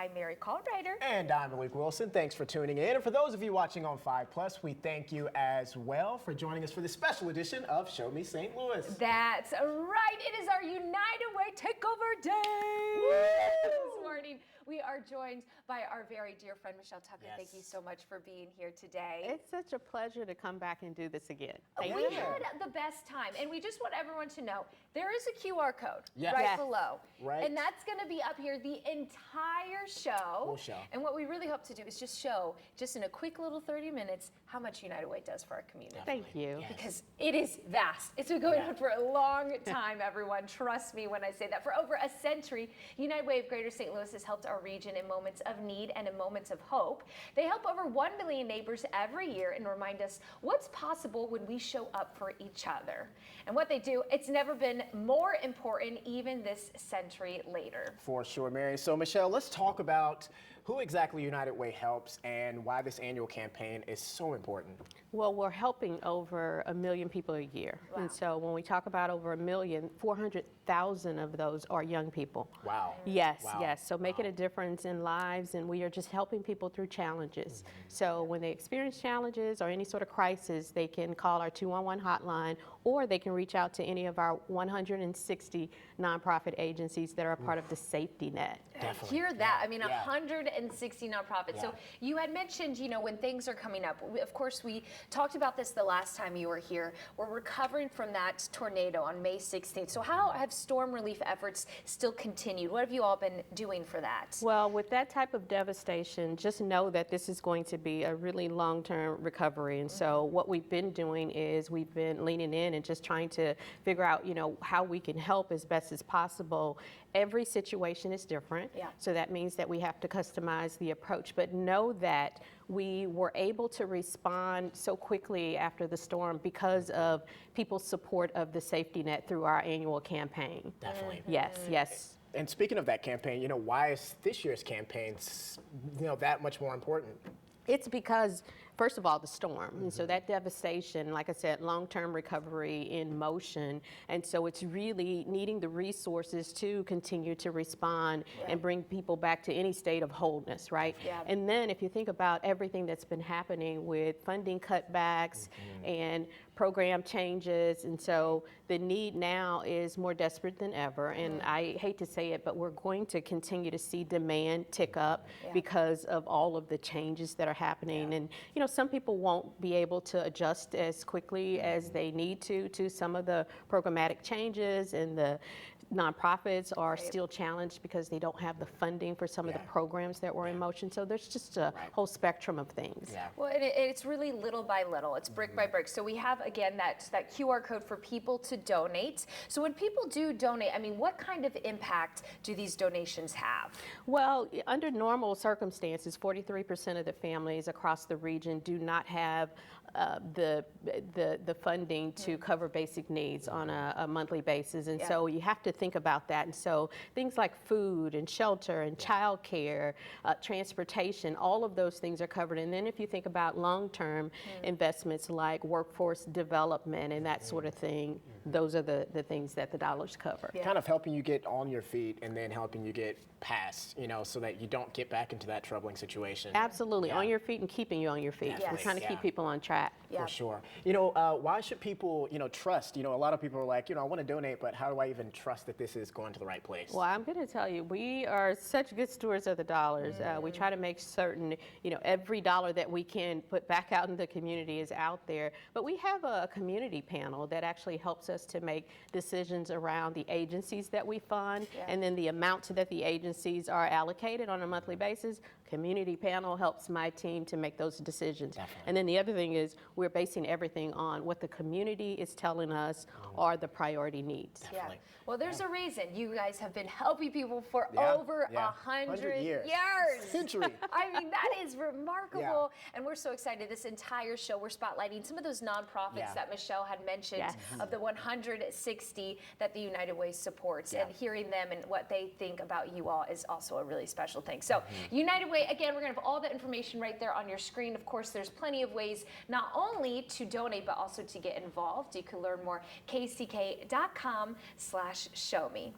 I'm Mary Callwriter. And I'm Malik Wilson. Thanks for tuning in. And for those of you watching on 5 Plus, we thank you as well for joining us for this special edition of Show Me St. Louis. That's right. It is our United Way Takeover Day. Woo! This morning, we are joined by our very dear friend, Michelle Tucker. Yes. Thank you so much for being here today. It's such a pleasure to come back and do this again. We Thank you. had the best time, and we just want everyone to know there is a QR code Yes. right Yes. below. Right. And that's going to be up here the entire show. Whole show. And what we really hope to do is just show, just in a quick little 30 minutes, how much United Way does for our community. Thank you. Yes. Because it is vast. It's been going on for a long time, everyone. Trust me when I say that. For over a century, United Way of Greater St. Louis has helped our region in moments of need and in moments of hope. They help over 1 million neighbors every year and remind us what's possible when we show up for each other. And what they do, it's never been more important, even this century later. For sure, Mary. So, Michelle, let's talk about who exactly United Way helps and why this annual campaign is so important. Well, we're helping over 1 million people a year. Wow. And so when we talk about over 1 million, 400,000 of those are young people. Wow. Yes, Wow. yes. So making a difference in lives, and we are just helping people through challenges. So when they experience challenges or any sort of crisis, they can call our 211 hotline, or they can reach out to any of our 160 nonprofit agencies that are a part of the safety net. Definitely. Hear that. I mean, Yeah. 160 nonprofits. So Yeah. you had mentioned, when things are coming up, of course, we talked about this the last time you were here. We're recovering from that tornado on May 16th. So how have storm relief efforts still continued? What have you all been doing for that? Well, with that type of devastation, just know that this is going to be a really long-term recovery. And so what we've been doing is we've been leaning in and just trying to figure out, how we can help as best as possible. Every situation is different. Yeah. So that means that we have to customize the approach. But know that we were able to respond so quickly after the storm because of people's support of the safety net through our annual campaign. Definitely. Yes, yes. And speaking of that campaign, why is this year's campaign, that much more important? It's because, first of all, the storm. And so that devastation, like I said, long-term recovery in motion. And so it's really needing the resources to continue to respond and bring people back to any state of wholeness, right? Yeah. And then if you think about everything that's been happening with funding cutbacks and program changes, and so the need now is more desperate than ever. And I hate to say it, but we're going to continue to see demand tick up because of all of the changes that are happening. And some people won't be able to adjust as quickly as they need to some of the programmatic changes, and the nonprofits are still challenged because they don't have the funding for some of the programs that were in motion. So there's just a whole spectrum of things. Yeah. Well, it's really little by little. It's brick by brick. So we have, again, that QR code for people to donate. So when people do donate, what kind of impact do these donations have? Well, under normal circumstances, 43% of the families across the region do not have the funding to cover basic needs on a monthly basis. And so you have to think about that. And so things like food and shelter and childcare, transportation, all of those things are covered. And then if you think about long-term investments like workforce development and that sort of thing, those are the things that the dollars cover. Kind of helping you get on your feet and then helping you get past, so that you don't get back into that troubling situation. Absolutely. Yeah. On your feet and keeping you on your feet. Definitely. We're trying to Yeah. keep people on track. For sure. Why should people, trust? A lot of people are like, I want to donate, but how do I even trust that this is going to the right place? Well, I'm going to tell you, we are such good stewards of the dollars. We try to make certain, every dollar that we can put back out in the community is out there. But we have a community panel that actually helps us to make decisions around the agencies that we fund, and then the amount that the agencies are allocated on a monthly basis. Community panel helps my team to make those decisions. Definitely. And then the other thing is we're basing everything on what the community is telling us are the priority needs. Definitely. Well, there's a reason you guys have been helping people for Yeah. over 100 years. Century. That is remarkable. And we're so excited. This entire show, we're spotlighting some of those nonprofits that Michelle had mentioned, of the 160 that the United Way supports. And hearing them and what they think about you all is also a really special thing. So United Way, again, we're going to have all the information right there on your screen. Of course, there's plenty of ways not only to donate, but also to get involved. You can learn more, kck.com/showme.